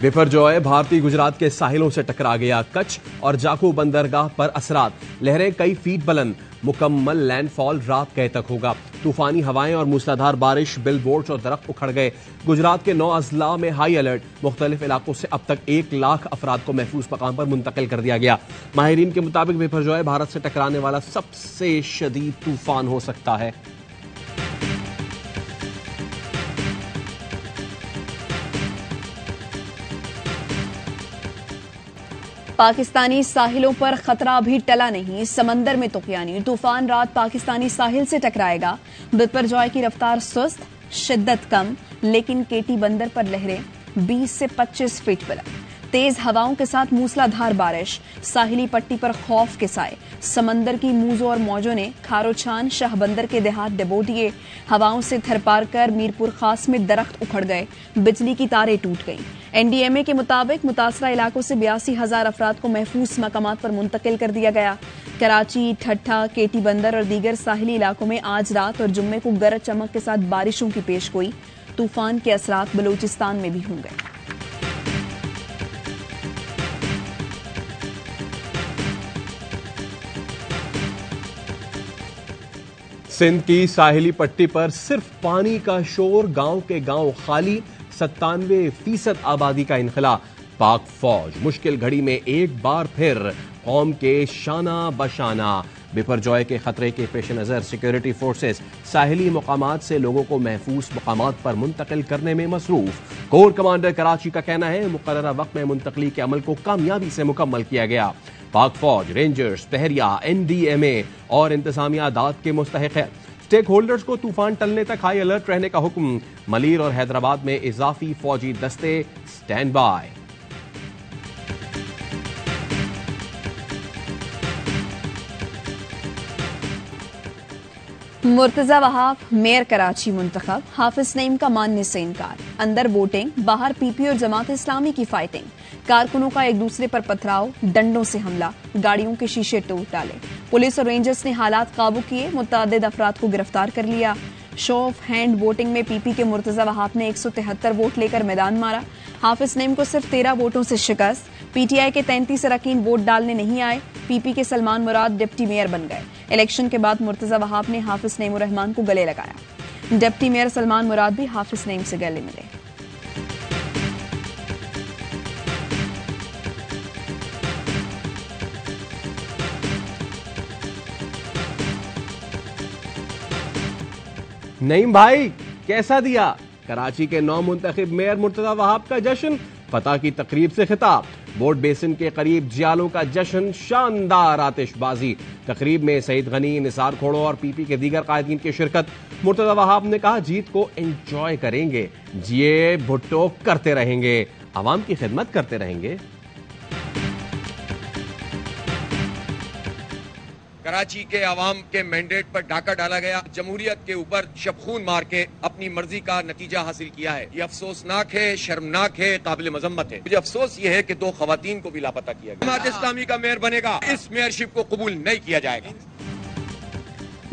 बिपरजॉय भारतीय गुजरात के साहिलों से टकरा गया कच्छ और जाखू बंदरगाह पर असरात। लहरें कई फीट बुलंद। मुकम्मल लैंडफॉल रात गए तक होगा। तूफानी हवाएं और मूसलाधार बारिश, बिलबोर्ड्स और दरख्त उखड़ गए। गुजरात के 9 अजला में हाई अलर्ट। मुख्तलिफ इलाकों से अब तक 1 लाख अफराद को महफूज मकाम पर मुंतकिल कर दिया गया। माहिरीन के मुताबिक बिपरजॉय भारत से टकराने वाला सबसे शदीद तूफान हो सकता है। पाकिस्तानी साहिलों पर खतरा अभी टला नहीं। समंदर में तुफानी तूफान रात पाकिस्तानी साहिल से टकराएगा। बिपरजॉय की रफ्तार सुस्त, शिद्दत कम, लेकिन केटी बंदर पर लहरें 20 से 25 फीट बुलंद। तेज हवाओं के साथ मूसलाधार बारिश, साहिली पट्टी पर खौफ के साए। समंदर की मूजों और मौजों ने खारोचान शाह बंदर के देहात डबो दिए। हवाओं से थरपार कर मीरपुर खास में दरख्त उखड़ गए, बिजली की तारें टूट गईं। एनडीएमए के मुताबिक मुतासरा इलाकों से 82,000 अफराद को महफूज मकामात पर मुंतकिल कर दिया गया। कराची, ठट्ठा, केटी बंदर और दीगर साहिली इलाकों में आज रात और जुम्मे को गरज चमक के साथ बारिशों की पेशगोई। तूफान के असरात बलूचिस्तान में भी होंगे। सिंध की साहिली पट्टी पर सिर्फ पानी का शोर, गांव के गांव खाली, 97% आबादी का इनखला। पाक फौज मुश्किल घड़ी में एक बार फिर कौम के शाना बशाना। बिपरजॉय के खतरे के पेश नजर सिक्योरिटी फोर्सेस साहिली मकामात से लोगों को महफूज मकामात पर मुंतकिल करने में मसरूफ। कोर कमांडर कराची का कहना है मुकर्ररा वक्त में मुंतकली के अमल को कामयाबी से मुकम्मल किया गया। पाक फौज, रेंजर्स, बहरिया, एनडीएमए और इंतजामिया दाद के मुस्तहिक है। स्टेक होल्डर्स को तूफान टलने तक हाई अलर्ट रहने का हुक्म। मलीर और हैदराबाद में इजाफी फौजी दस्ते stand by. Murtaza Wahab mayor Karachi मुंतखब। हाफिज नईम का मानने से इनकार। अंदर वोटिंग, बाहर पीपी और जमात इस्लामी की फाइटिंग। कारकुनों का एक दूसरे पर पथराव, डंडों से हमला, गाड़ियों के शीशे टूट डाले। पुलिस और रेंजर्स ने हालात काबू किए, मुतअद्दिद अफराद को गिरफ्तार कर लिया। शो ऑफ हैंड वोटिंग में पीपी के मुर्तजा वहाब ने 173 वोट लेकर मैदान मारा। हाफिज नईम को सिर्फ 13 वोटों से शिकस्त। पीटीआई के 33 अरकान वोट डालने नहीं आए। पीपी के सलमान मुराद डिप्टी मेयर बन गए। इलेक्शन के बाद मुर्तजा वहाब ने हाफिज नईम रहमान को गले लगाया। डिप्टी मेयर सलमान मुराद भी हाफिज नईम से गले मिले। नईम भाई कैसा दिया कराची के 9 मुंतखब मेयर मुर्तजा वहाब का जश्न? फतह की तकरीब से खिताब। बोट बेसिन के करीब जियालों का जश्न, शानदार आतिशबाजी। तकरीब में सईद गनी, निसार खोड़ो और पीपी के दीगर कायदीन की शिरकत। मुर्तजा वहाब ने कहा जीत को एंजॉय करेंगे, जिए भुट्टो करते रहेंगे, आवाम की खिदमत करते रहेंगे। कराची के अवाम के मैंडेट पर डाका डाला गया। जमहूरियत के ऊपर शबखून मार के अपनी मर्जी का नतीजा हासिल किया है। ये अफसोसनाक है, शर्मनाक है, काबिल मजम्मत है। मुझे अफसोस ये है कि 2 खवातीन को भी लापता किया गया। जमात इस्लामी का मेयर बनेगा, इस मेयरशिप को कबूल नहीं किया जाएगा।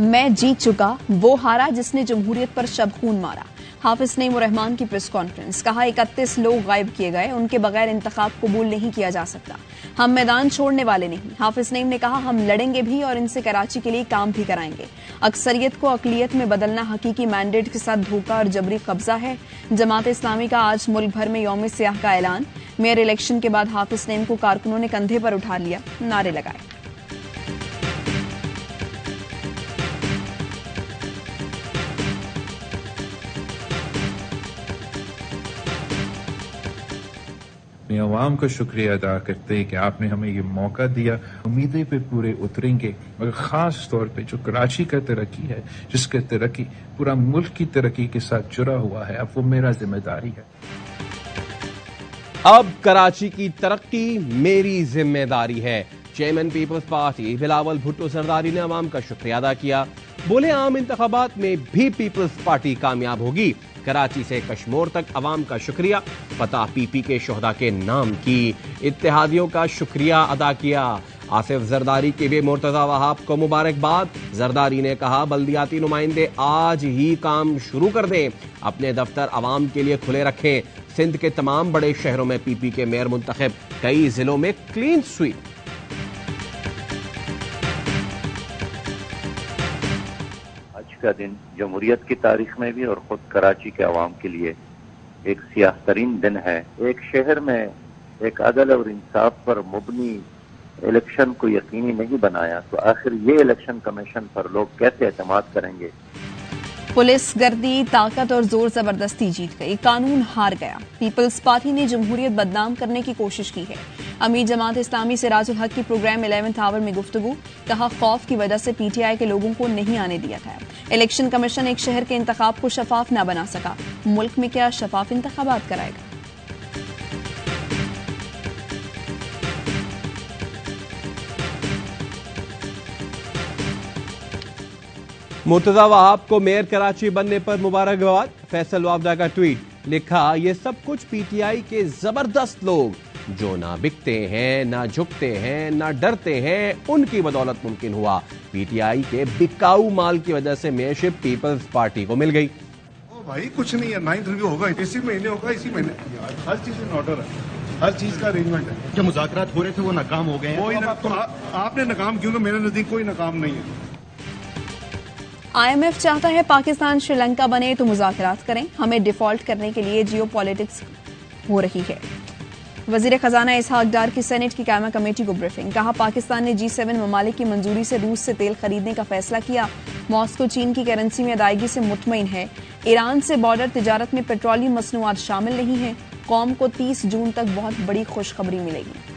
मैं जीत चुका, वो हारा जिसने जमहूरियत पर शबखून मारा। हाफिज नईम रहमान की प्रेस कॉन्फ्रेंस। कहा 31 लोग गायब किए गए, उनके बगैर इंतखाब कबूल नहीं किया जा सकता। हम मैदान छोड़ने वाले नहीं। हाफिज नईम ने कहा हम लड़ेंगे भी और इनसे कराची के लिए काम भी कराएंगे। अक्सरियत को अकलियत में बदलना हकीकी मैंडेट के साथ धोखा और जबरी कब्जा है। जमात इस्लामी का आज मुल्क भर में यौम सियाह का ऐलान। मेयर इलेक्शन के बाद हाफिज नईम को कारकुनों ने कंधे पर उठा लिया, नारे लगाए। अवाम का शुक्रिया अदा करते हैं कि आपने हमें ये मौका दिया। उम्मीदें पे पूरे उतरेंगे, मगर खास तौर पे जो कराची का तरक्की है, जिसका तरक्की पूरा मुल्क की तरक्की के साथ जुड़ा हुआ है, अब वो मेरा जिम्मेदारी है। अब कराची की तरक्की मेरी जिम्मेदारी है। Chairman Peoples Party Bilawal Bhutto Zardari ने अवाम का शुक्रिया अदा किया। बोले आम इंतखाबात में भी पीपल्स पार्टी कामयाब होगी। कराची से कश्मीर तक अवाम का शुक्रिया। फतह पीपी के शोहदा के नाम की। इत्तेहादियों का शुक्रिया अदा किया। आसिफ जरदारी की भी मुर्तजा वहाब को मुबारकबाद। जरदारी ने कहा, बल्दियाती नुमाइंदे आज ही काम शुरू कर दें, अपने दफ्तर आवाम के लिए खुले रखें। सिंध के तमाम बड़े शहरों में पीपी के मेयर मुंतखब, कई जिलों में क्लीन स्वीप। आज का दिन जमहूरियत की तारीख में भी और खुद कराची के अवाम के लिए एक सियाह तरीन दिन है। एक शहर में एक अदल और इंसाफ पर मुबनी इलेक्शन को यकीनी नहीं बनाया तो आखिर ये इलेक्शन कमीशन पर लोग कैसे एतमाद करेंगे। पुलिस गर्दी, ताकत और जोर जबरदस्ती जीत गई, कानून हार गया। पीपल्स पार्टी ने जमहूरियत बदनाम करने की कोशिश की है। अमीर जमात इस्लामी सिराजुल हक की प्रोग्राम 11th आवर में गुफ्तगू, कहा खौफ की वजह से पीटीआई के लोगों को नहीं आने दिया गया। इलेक्शन कमीशन एक शहर के इंतखाब को शफाफ न बना सका, मुल्क में क्या शफाफ इंतखाबात कराएगा। मुर्तजा वहाब को मेयर कराची बनने पर मुबारकबाद। फैसल वावदा का ट्वीट, लिखा, ये सब कुछ पीटीआई के जबरदस्त लोग जो ना बिकते हैं, ना झुकते हैं, ना डरते हैं, उनकी बदौलत मुमकिन हुआ। पीटीआई के बिकाऊ माल की वजह से मेयरशिप पीपल्स पार्टी को मिल गई। ओ भाई कुछ नहीं है, 9th रिव्यू होगा, इसी महीने होगा, इसी महीने। हर चीज इन ऑर्डर है, हर चीज का अरेंजमेंट है। जो मुज़ाकरात हो रहे थे वो नाकाम हो गए हैं। आपने नाकाम, क्योंकि मेरे नजदीक कोई नाकाम नहीं है। IMF चाहता है पाकिस्तान श्रीलंका बने तो मुज़ाकरात करें, हमें डिफॉल्ट करने के लिए जियो पॉलिटिक्स हो रही है। वजीर खजाना इसहाक डार की सेनेट की कायमा कमेटी को ब्रीफिंग, कहा पाकिस्तान ने G7 ममालिक की मंजूरी से रूस से तेल खरीदने का फैसला किया। मॉस्को चीन की करेंसी में अदायगी से मुतमईन है। ईरान से बॉर्डर तिजारत में पेट्रोलियम मसनूआत शामिल नहीं है। कौम को 30 जून तक बहुत बड़ी खुशखबरी मिलेगी।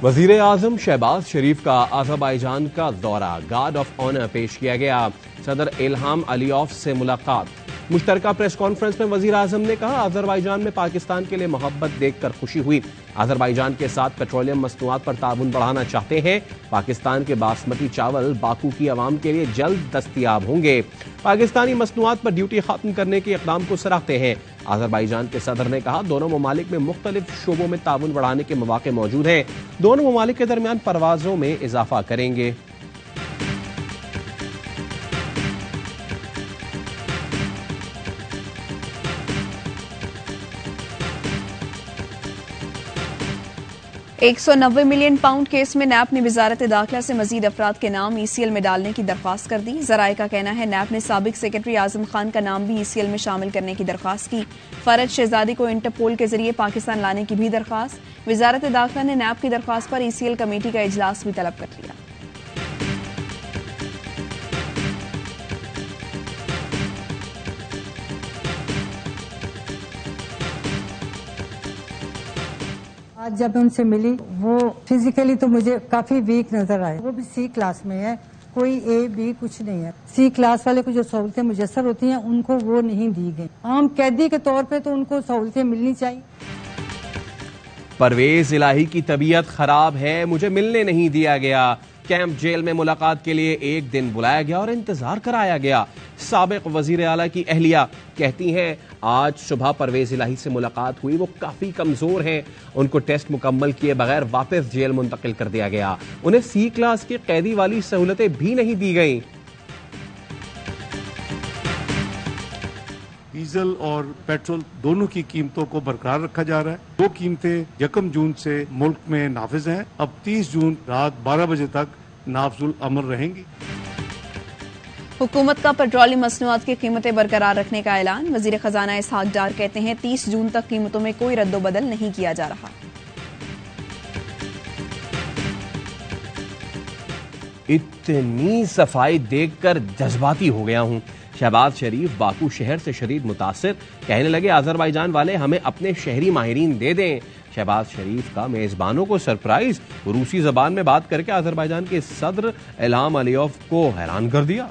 वजीर आजम शहबाज शरीफ का अज़रबैजान का दौरा, गार्ड ऑफ ऑनर पेश किया गया। सदर इल्हाम अलीयॉफ से मुलाकात। मुश्तरका प्रेस कॉन्फ्रेंस में वजीर आजम ने कहा, अज़रबैजान में पाकिस्तान के लिए मोहब्बत देखकर खुशी हुई। अज़रबैजान के साथ पेट्रोलियम मसनूआत पर ताउन बढ़ाना चाहते हैं। पाकिस्तान के बासमती चावल बाकू की आवाम के लिए जल्द दस्तयाब होंगे। पाकिस्तानी मसनूआत पर ड्यूटी खत्म करने के इक़दाम को सराहते हैं। अज़रबैजान के सदर ने कहा, दोनों ममालिक में मुख्तलिफ शोबों में ताउन बढ़ाने के मौके मौजूद हैं। दोनों ममालिक के दरमियान परवाजों में इजाफा करेंगे। £190 मिलियन केस में नैप ने वजारत दाखिला से मजीद अफराद के नाम ECL में डालने की दरख्वास्त कर दी। जराए का कहना है नैप ने साबिक सेक्रेटरी आजम खान का नाम भी ECL में शामिल करने की दरख्वास्त की। फरज शहजादी को इंटरपोल के जरिए पाकिस्तान लाने की भी दरख्वास्त। वजारत दाखिला ने नैप की दरख्वास्त पर ECL कमेटी का इजलास भी तलब कर लिया। आज जब उनसे मिली, वो फिजिकली तो मुझे काफी वीक नजर आए। वो भी C क्लास में है, कोई A B कुछ नहीं है। C क्लास वाले को जो सहूलतें मुयसर होती हैं उनको वो नहीं दी गई। आम कैदी के तौर पे तो उनको सहूलतें मिलनी चाहिए। परवेज इलाही की तबीयत खराब है, मुझे मिलने नहीं दिया गया। कैंप जेल में मुलाकात के लिए एक दिन बुलाया गया और इंतजार कराया गया। साबिक वजीर आला की अहलिया कहती हैं, आज सुबह परवेज इलाही से मुलाकात हुई, वो काफी कमजोर हैं। उनको टेस्ट मुकम्मल किए बगैर वापस जेल मुंतकिल कर दिया गया। उन्हें C क्लास की कैदी वाली सहूलतें भी नहीं दी गई। डीजल और पेट्रोल दोनों की कीमतों को बरकरार रखा जा रहा है। दो कीमतें 1 जून से मुल्क में नाफिज हैं। अब 30 जून रात 12 बजे तक नाफजुल अमल रहेंगी। हुकूमत का पेट्रोलियम मसनूआत की कीमतें बरकरार रखने का ऐलान। वजीर खजाना इसहाक डार कहते हैं 30 जून तक कीमतों में कोई रद्दोबदल नहीं किया जा रहा। इतनी सफाई देखकर जज्बाती हो गया हूं। शहबाज शरीफ बाकू शहर से शदीद मुतासिर, कहने लगे अजरबैजान वाले हमें अपने शहरी माहिरीन दे दें। शहबाज शरीफ का मेजबानों को सरप्राइज, रूसी जबान में बात करके अजरबैजान के सदर इल्हाम अलीयॉफ को हैरान कर दिया।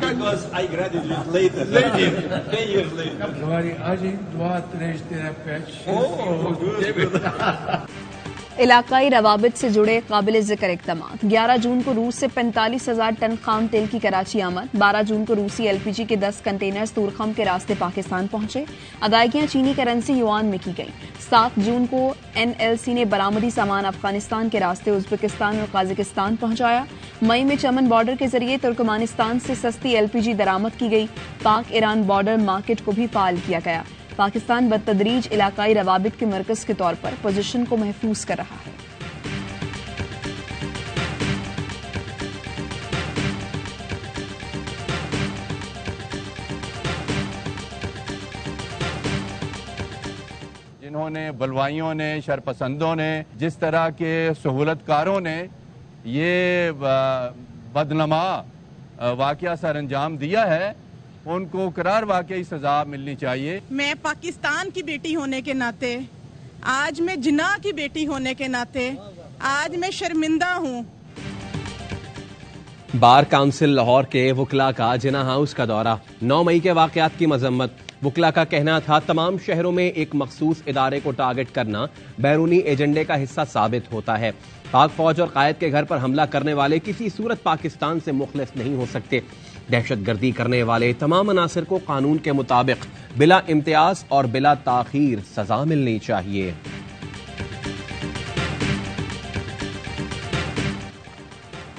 Because I graduated later. 10 years later. Говори, 1, 2, 3, 4, 5, 6. Oh, good. इलाकाई रवाबित से जुड़े काबिल जिक्र इक़दाम। 11 जून को रूस से 45,000 टन खाम तेल की कराची आमद। 12 जून को रूसी एलपीजी के 10 कंटेनर्स तूरखम के रास्ते पाकिस्तान पहुंचे। अदायगियां चीनी करेंसी युआन में की गई। 7 जून को एनएलसी ने बरामदी सामान अफगानिस्तान के रास्ते उज्बेकिस्तान और काजाकिस्तान पहुंचाया। मई में चमन बॉर्डर के जरिए तुर्कमानिस्तान से सस्ती एलपीजी दरामद की गई। पाक ईरान बॉर्डर मार्केट को भी फाल किया गया। पाकिस्तान बतदरीज इलाकाई रवाबित के मरकज के तौर पर पोजीशन को महफूज कर रहा है। जिन्होंने बलवाइयों ने, शरपसंदों ने, जिस तरह के सहूलतकारों ने ये बदनमा वाकया सर अंजाम दिया है, उनको करार वाकई सजा मिलनी चाहिए। मैं पाकिस्तान की बेटी होने के नाते, आज मैं जिन्ना की बेटी होने के नाते, आज मैं शर्मिंदा हूँ। बार काउंसिल लाहौर के वकला का जिना हाउस का दौरा। 9 मई के वाकयात की मजम्मत। वकला का कहना था तमाम शहरों में एक मखसूस इदारे को टारगेट करना बैरूनी एजेंडे का हिस्सा साबित होता है। पाक फौज और कायद के घर पर हमला करने वाले किसी सूरत पाकिस्तान से मुखलिस नहीं हो सकते। दहशतगर्दी करने वाले तमाम अनासर को कानून के मुताबिक बिला इम्तियाज और बिला ताखीर सजा मिलनी चाहिए।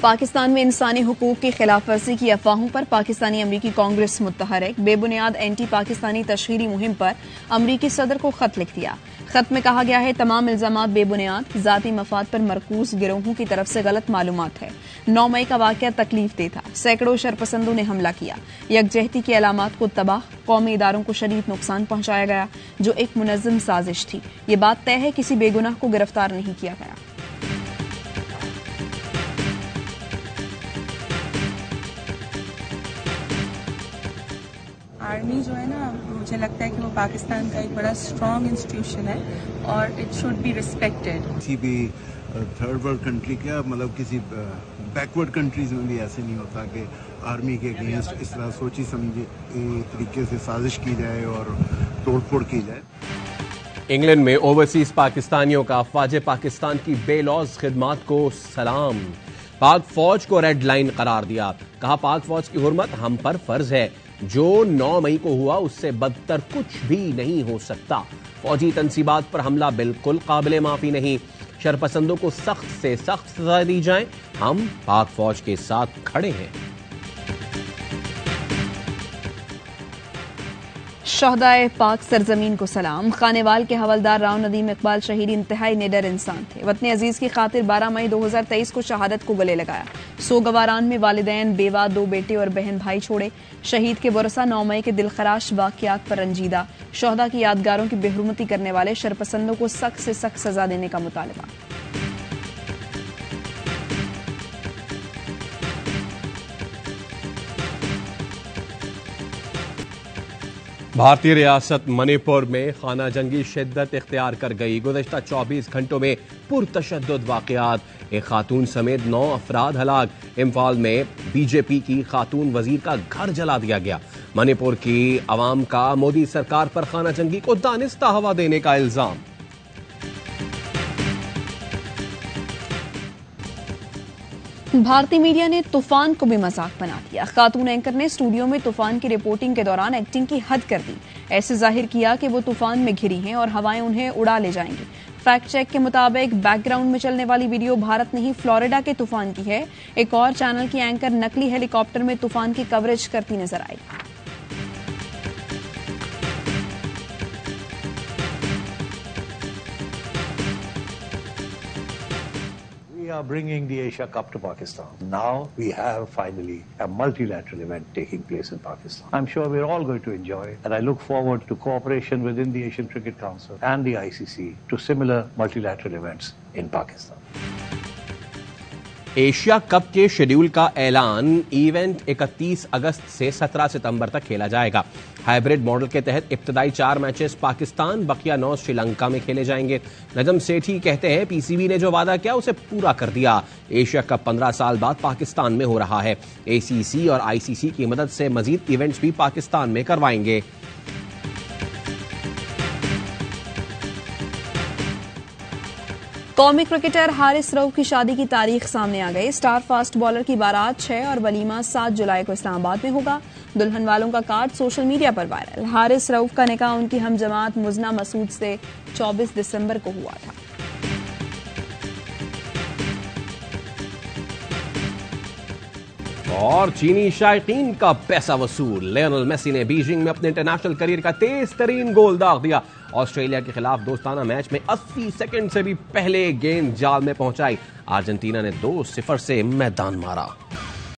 पाकिस्तान में इंसानी हुकूक की खिलाफ वर्जी की अफवाहों पर पाकिस्तानी अमरीकी कांग्रेस मुत्तहरक। बेबुनियाद एंटी पाकिस्तानी तशहीरी मुहिम पर अमरीकी सदर को खत लिख दिया। खत में कहा गया है तमाम इल्जामात बेबुनियाद, जाती मफाद पर मरकूज गिरोहों की तरफ से गलत मालूमात है। 9 मई का वाकया तकलीफ दे था। सैकड़ों शरपसंदों ने हमला किया। यकजहती की अलामात को तबाह, कौमी इदारों को शदीद नुकसान पहुंचाया गया जो एक मुनज़्ज़म साजिश थी। ये बात तय है किसी बेगुनाह को गिरफ्तार नहीं किया गया। आर्मी जो है ना, मुझे लगता है कि वो पाकिस्तान का एक बड़ा स्ट्रॉन्ग इंस्टीट्यूशन है और इट शुड बी रिस्पेक्टेड। किसी भी थर्ड वर्ल्ड कंट्री का, मतलब किसी बैकवर्ड कंट्रीज में भी ऐसे नहीं होता कि आर्मी के अगेंस्ट इस तरह सोची समझी तरीके से साजिश की जाए और तोड़फोड़ की जाए। इंग्लैंड में ओवरसीज पाकिस्तानियों का अफवाज पाकिस्तान की बेलौज खिदमात को सलाम। पाक फौज को रेड लाइन करार दिया। कहा पाक फौज की हुर्मत हम पर फर्ज है। जो 9 मई को हुआ उससे बदतर कुछ भी नहीं हो सकता। फौजी तनसीबात पर हमला बिल्कुल काबिल माफी नहीं। शरपसंदों को सख्त से सख्त सजा दी जाए। हम पाक फौज के साथ खड़े हैं। शहदाए पाक सरजमीन को सलाम। खानेवाल के हवलदार राव नदीम इकबाल शहीद इंतहाई निडर इंसान थे। वतन अजीज की खातिर 12 मई 2023 को शहादत को गले लगाया। सोगवारान में वालिदैन, बेवा, 2 बेटे और बहन भाई छोड़े। शहीद के वरसा 9 मई के दिलखराश वाकयात पर रंजीदा। शहदा की यादगारों की बेहुरमती करने वाले शरपसंदों को सख्त से सख्त सजा देने का मुतालबा। भारतीय रियासत मणिपुर में खाना जंगी शिद्दत इख्तियार कर गई। गुज़श्ता 24 घंटों में पुरतशद्दुद वाक़यात। एक खातून समेत 9 अफराद हलाक। इम्फाल में बीजेपी की खातून वजीर का घर जला दिया गया। मणिपुर की अवाम का मोदी सरकार पर खाना जंगी को दानिस्ता हवा देने का इल्जाम। भारतीय मीडिया ने तूफान को भी मजाक बना दिया। खातून एंकर ने स्टूडियो में तूफान की रिपोर्टिंग के दौरान एक्टिंग की हद कर दी। ऐसे जाहिर किया कि वो तूफान में घिरी हैं और हवाएं उन्हें उड़ा ले जाएंगी। फैक्ट चेक के मुताबिक बैकग्राउंड में चलने वाली वीडियो भारत नहीं फ्लोरिडा के तूफान की है। एक और चैनल की एंकर नकली हेलीकॉप्टर में तूफान की कवरेज करती नजर आई। We are bringing the Asia Cup to Pakistan. Now we have finally a multilateral event taking place in Pakistan. I'm sure we're all going to enjoy it, and I look forward to cooperation within the Asian Cricket Council and the ICC to similar multilateral events in Pakistan. Asia cup के schedule का ऐलान। Event 31 अगस्त से 17 सितंबर तक खेला जाएगा। Hybrid model के तहत इब्तदाई 4 मैचेस पाकिस्तान, बकिया 9 श्रीलंका में खेले जाएंगे। नजम सेठी कहते हैं पीसीबी ने जो वादा किया उसे पूरा कर दिया। एशिया कप 15 साल बाद पाकिस्तान में हो रहा है। एसीसी और आईसीसी की मदद से मजीद इवेंट्स भी पाकिस्तान में करवाएंगे। कौमी क्रिकेटर हारिस रऊफ की शादी की तारीख सामने आ गई। स्टार फास्ट बॉलर की बारात 6 और वलीमा 7 जुलाई को इस्लामाबाद में होगा। दुल्हन वालों का कार्ड सोशल मीडिया पर वायरल। हारिस रऊफ का निकाह उनकी हमजमात मुजना मसूद से 24 दिसंबर को हुआ था। और चीनी शायकीन का पैसा वसूल। लियोनेल मेसी ने बीजिंग में अपने इंटरनेशनल करियर का तेज तरीन गोल दाग दिया। ऑस्ट्रेलिया के खिलाफ दोस्ताना मैच में 80 सेकंड से भी पहले गेंद जाल में पहुंचाई। अर्जेंटीना ने 2-0 से मैदान मारा।